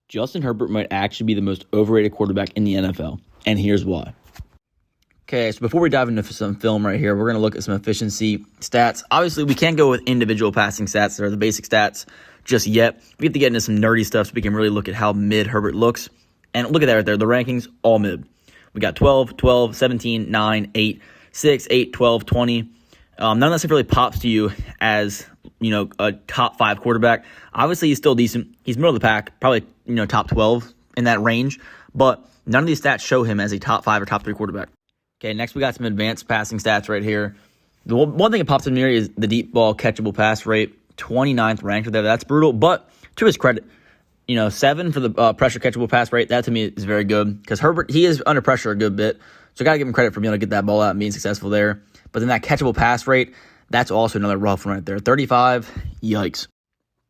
Justin Herbert might actually be the most overrated quarterback in the NFL, and here's why. Okay, so before we dive into some film right here, we're going to look at some efficiency stats. Obviously, we can't go with individual passing stats that are the basic stats just yet. We have to get into some nerdy stuff so we can really look at how mid Herbert looks. And look at that right there, the rankings, all mid. We got 12, 12, 17, 9, 8, 6, 8, 12, 20. None of that stuff really pops to you as, a top 5 quarterback. Obviously, he's still decent. He's middle of the pack, probably, top 12 in that range. But none of these stats show him as a top 5 or top 3 quarterback. Okay, next we got some advanced passing stats right here. The one thing that pops in here is the deep ball catchable pass rate, 29th ranked there. That's brutal, but to his credit, 7 for the pressure catchable pass rate. That to me is very good because Herbert, he is under pressure a good bit. So I got to give him credit for being able to get that ball out and being successful there. But then that catchable pass rate, that's also another rough one right there. 35, yikes.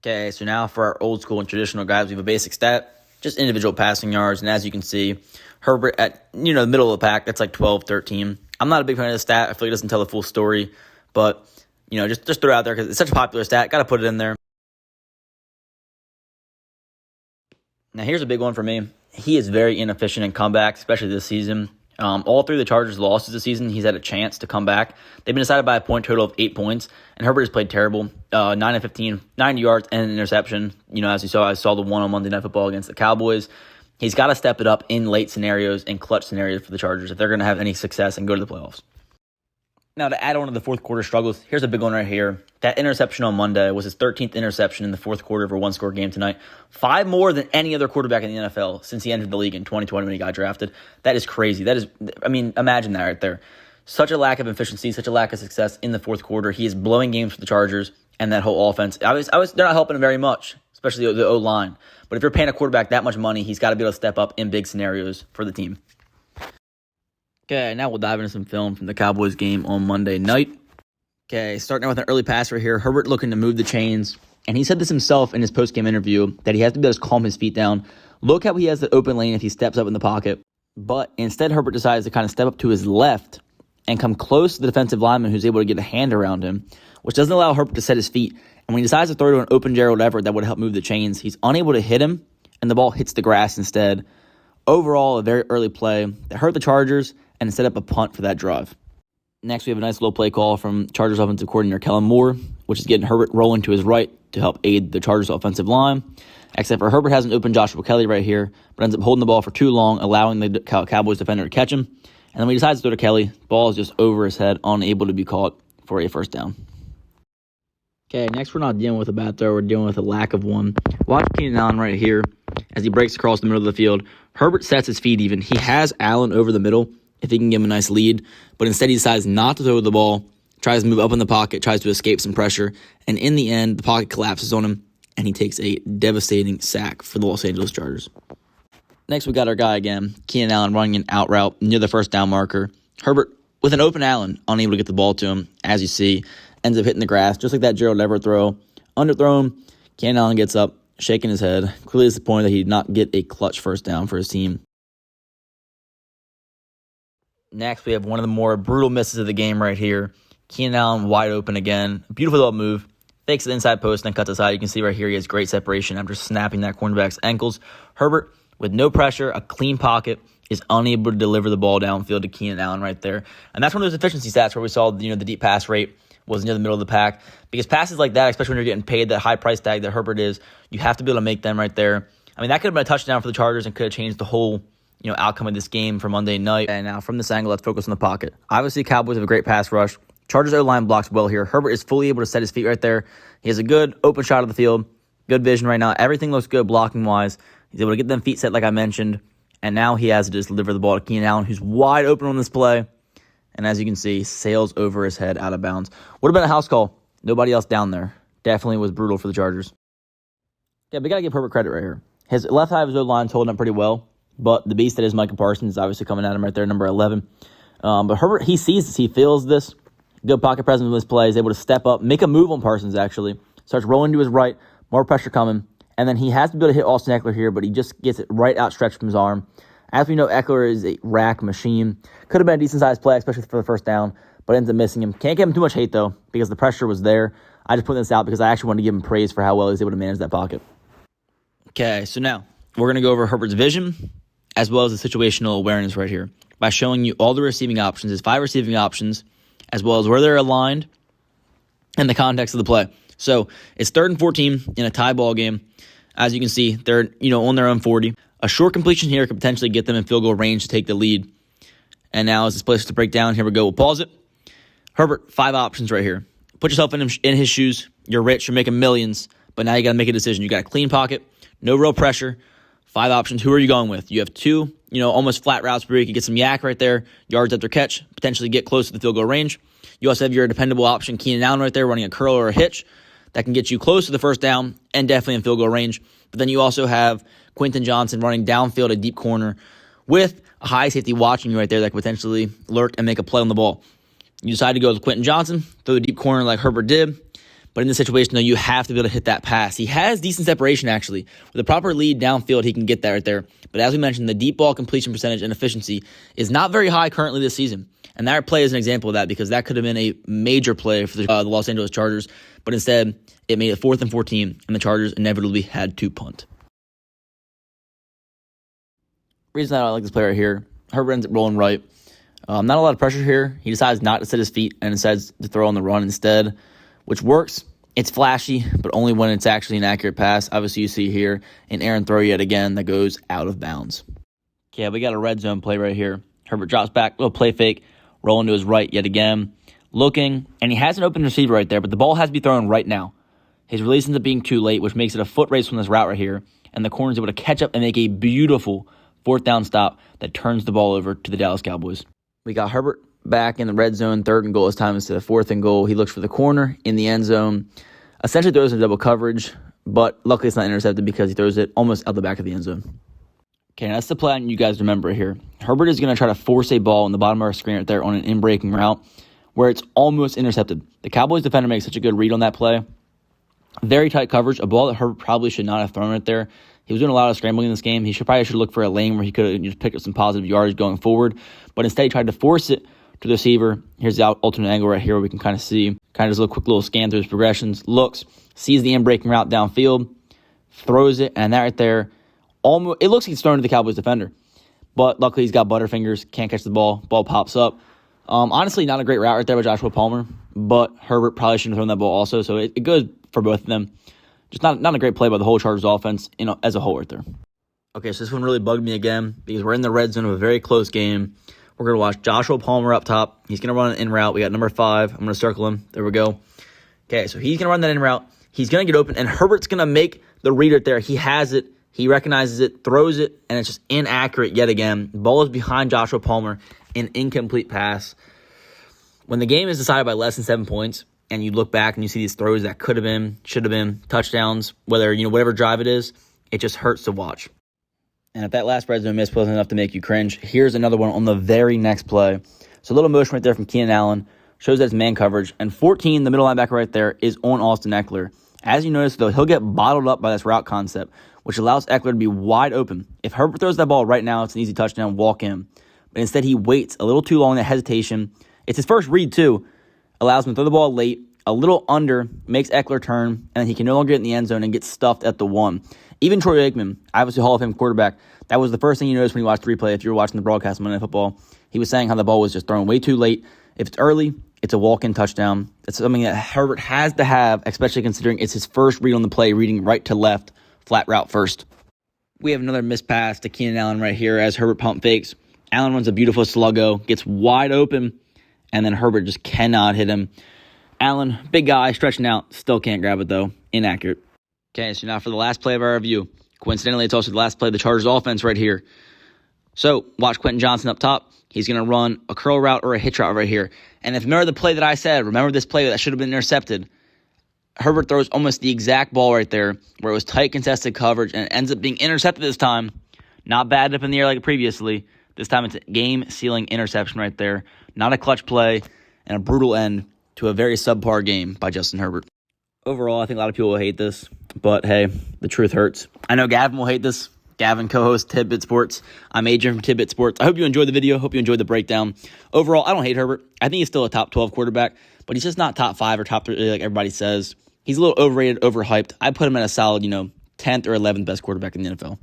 Okay, so now for our old school and traditional guys, we have a basic stat, just individual passing yards. And as you can see, Herbert at, the middle of the pack, that's like 12, 13. I'm not a big fan of the stat. I feel like it doesn't tell the full story. But, just throw it out there because it's such a popular stat. Got to put it in there. Now, here's a big one for me. He is very inefficient in comebacks, especially this season. All 3 of the Chargers' losses this season, he's had a chance to come back. They've been decided by a point total of 8 points, and Herbert has played terrible. 9 of 15, 90 yards and an interception. As you saw, I saw the one on Monday Night Football against the Cowboys. He's got to step it up in late scenarios and clutch scenarios for the Chargers if they're going to have any success and go to the playoffs. Now, to add on to the fourth quarter struggles, here's a big one right here. That interception on Monday was his 13th interception in the fourth quarter of a one-score game tonight. 5 more than any other quarterback in the NFL since he entered the league in 2020 when he got drafted. That is crazy. Imagine that right there. Such a lack of efficiency, such a lack of success in the fourth quarter. He is blowing games for the Chargers and that whole offense. They're not helping him very much, especially the O-line. But if you're paying a quarterback that much money, he's got to be able to step up in big scenarios for the team. Okay, now we'll dive into some film from the Cowboys game on Monday night. Okay, starting out with an early pass right here. Herbert looking to move the chains. And he said this himself in his post-game interview, that he has to be able to calm his feet down. Look how he has the open lane if he steps up in the pocket. But instead, Herbert decides to kind of step up to his left and come close to the defensive lineman who's able to get a hand around him, which doesn't allow Herbert to set his feet. And when he decides to throw to an open Gerald Everett that would help move the chains, he's unable to hit him, and the ball hits the grass instead. Overall, a very early play that hurt the Chargers and set up a punt for that drive. Next, we have a nice little play call from Chargers offensive coordinator Kellen Moore, which is getting Herbert rolling to his right to help aid the Chargers offensive line. Except for Herbert has an open Joshua Kelly right here, but ends up holding the ball for too long, allowing the Cowboys defender to catch him. And then when he decides to throw to Kelly, ball is just over his head, unable to be caught for a first down. Okay, next we're not dealing with a bad throw, we're dealing with a lack of one. Watch Keenan Allen right here as he breaks across the middle of the field. Herbert sets his feet even. He has Allen over the middle if he can give him a nice lead, but instead he decides not to throw the ball, tries to move up in the pocket, tries to escape some pressure, and in the end, the pocket collapses on him, and he takes a devastating sack for the Los Angeles Chargers. Next, we got our guy again, Keenan Allen running an out route near the first down marker. Herbert, with an open Allen, unable to get the ball to him, as you see, ends up hitting the grass, just like that Gerald Everett throw. Underthrown, Keenan Allen gets up, shaking his head, clearly disappointed that he did not get a clutch first down for his team. Next, we have one of the more brutal misses of the game right here. Keenan Allen wide open again. Beautiful little move. Fakes the inside post and then cuts aside. You can see right here he has great separation after snapping that cornerback's ankles. Herbert, with no pressure, a clean pocket, is unable to deliver the ball downfield to Keenan Allen right there. And that's one of those efficiency stats where we saw the deep pass rate was near the middle of the pack. Because passes like that, especially when you're getting paid that high price tag that Herbert is, you have to be able to make them right there. That could have been a touchdown for the Chargers and could have changed the whole outcome of this game for Monday night. And now from this angle, let's focus on the pocket. Obviously, Cowboys have a great pass rush. Chargers O-line blocks well here. Herbert is fully able to set his feet right there. He has a good open shot of the field. Good vision right now. Everything looks good blocking-wise. He's able to get them feet set like I mentioned. And now he has to just deliver the ball to Keenan Allen, who's wide open on this play. And as you can see, sails over his head out of bounds. Would have been a house call. Nobody else down there. Definitely was brutal for the Chargers. Yeah, we got to give Herbert credit right here. His left side of his O-line's holding up pretty well. But the beast that is Micah Parsons is obviously coming at him right there, number 11. But Herbert, he sees this. He feels this. Good pocket presence in this play. He's able to step up, make a move on Parsons, actually. Starts rolling to his right. More pressure coming. And then he has to be able to hit Austin Eckler here, but he just gets it right outstretched from his arm. As we know, Eckler is a rack machine. Could have been a decent-sized play, especially for the first down, but ends up missing him. Can't give him too much hate, though, because the pressure was there. I just put this out because I actually wanted to give him praise for how well he was able to manage that pocket. Okay, so now, we're going to go over Herbert's vision as well as the situational awareness right here by showing you all the receiving options, his 5 receiving options, as well as where they're aligned and the context of the play. So it's 3rd and 14 in a tie ball game. As you can see, they're on their own 40. A short completion here could potentially get them in field goal range to take the lead. And now as this place to break down, here we go. We'll pause it. Herbert, 5 options right here. Put yourself in his shoes. You're rich. You're making millions. But now you got to make a decision. You got a clean pocket. No real pressure. 5 options. Who are you going with? You have 2, almost flat routes where you can get some yak right there. Yards after catch. Potentially get close to the field goal range. You also have your dependable option, Keenan Allen right there, running a curl or a hitch. That can get you close to the first down and definitely in field goal range. But then you also have Quentin Johnson running downfield a deep corner with a high safety watching you right there that could potentially lurk and make a play on the ball. You decide to go with Quentin Johnson, throw the deep corner like Herbert did. But in this situation, though, you have to be able to hit that pass. He has decent separation, actually. With a proper lead downfield, he can get that right there. But as we mentioned, the deep ball completion percentage and efficiency is not very high currently this season. And that play is an example of that because that could have been a major play for the Los Angeles Chargers. But instead, it made it 4th and 14, and the Chargers inevitably had to punt. Reason that I like this play right here, Herbert ends up rolling right. Not a lot of pressure here. He decides not to set his feet and decides to throw on the run instead, which works. It's flashy, but only when it's actually an accurate pass. Obviously, you see here an errant throw yet again that goes out of bounds. Okay, we got a red zone play right here. Herbert drops back, little play fake, rolling to his right yet again. Looking, and he has an open receiver right there, but the ball has to be thrown right now. His release ends up being too late, which makes it a foot race from this route right here, and the corner's able to catch up and make a beautiful 4th down stop that turns the ball over to the Dallas Cowboys. We got Herbert back in the red zone, 3rd and goal this time instead of 4th and goal. He looks for the corner in the end zone, essentially throws in double coverage, but luckily it's not intercepted because he throws it almost out the back of the end zone. Okay, now that's the play I want you guys to remember here. Herbert is going to try to force a ball in the bottom of our screen right there on an in-breaking route where it's almost intercepted. The Cowboys defender makes such a good read on that play. Very tight coverage, a ball that Herbert probably should not have thrown right there. He was doing a lot of scrambling in this game. He probably should look for a lane where he could have just picked up some positive yardage going forward. But instead, he tried to force it to the receiver. Here's the alternate angle right here where we can kind of see, just a quick little scan through his progressions. Looks, sees the in-breaking route downfield, throws it, and that right there, it looks like he's thrown to the Cowboys defender. But luckily, he's got butterfingers, can't catch the ball. Ball pops up. Honestly, not a great route right there by Joshua Palmer, but Herbert probably shouldn't have thrown that ball also. So it goes for both of them. Just not a great play by the whole Chargers offense, as a whole right there. Okay, so this one really bugged me again because we're in the red zone of a very close game. We're going to watch Joshua Palmer up top. He's going to run an in route. We got number 5. I'm going to circle him. There we go. Okay, so he's going to run that in route. He's going to get open, and Herbert's going to make the read right there. He has it. He recognizes it, throws it, and it's just inaccurate yet again. Ball is behind Joshua Palmer. An incomplete pass. When the game is decided by less than 7 points, and you look back and you see these throws that could have been, should have been, touchdowns, whatever drive it is, it just hurts to watch. And if that last red zone miss wasn't enough to make you cringe, here's another one on the very next play. So a little motion right there from Keenan Allen shows that it's man coverage. And 14, the middle linebacker right there, is on Austin Eckler. As you notice, though, he'll get bottled up by this route concept, which allows Eckler to be wide open. If Herbert throws that ball right now, it's an easy touchdown, walk in. But instead, he waits a little too long, that hesitation. It's his first read, too. Allows him to throw the ball late, a little under, makes Eckler turn, and then he can no longer get in the end zone and get stuffed at the 1. Even Troy Aikman, obviously Hall of Fame quarterback, that was the first thing you noticed when you watched the replay if you were watching the broadcast on Monday Night Football. He was saying how the ball was just thrown way too late. If it's early, it's a walk-in touchdown. It's something that Herbert has to have, especially considering it's his first read on the play, reading right to left, flat route first. We have another missed pass to Keenan Allen right here as Herbert pump fakes. Allen runs a beautiful sluggo, gets wide open, and then Herbert just cannot hit him. Allen, big guy, stretching out, still can't grab it though. Inaccurate. Okay, so now for the last play of our review. Coincidentally, it's also the last play of the Chargers offense right here. So, watch Quentin Johnson up top. He's going to run a curl route or a hitch route right here. And if you remember the play that I said, remember this play that should have been intercepted, Herbert throws almost the exact ball right there where it was tight contested coverage and it ends up being intercepted this time. Not bad up in the air like previously. This time it's a game-sealing interception right there. Not a clutch play and a brutal end to a very subpar game by Justin Herbert. Overall, I think a lot of people will hate this, but hey, the truth hurts. I know Gavin will hate this. Gavin, co-host Tidbit Sports. I'm Adrian from Tidbit Sports. I hope you enjoyed the video. Hope you enjoyed the breakdown. Overall, I don't hate Herbert. I think he's still a top 12 quarterback, but he's just not top 5 or top 3 like everybody says. He's a little overrated, overhyped. I put him at a solid, 10th or 11th best quarterback in the NFL.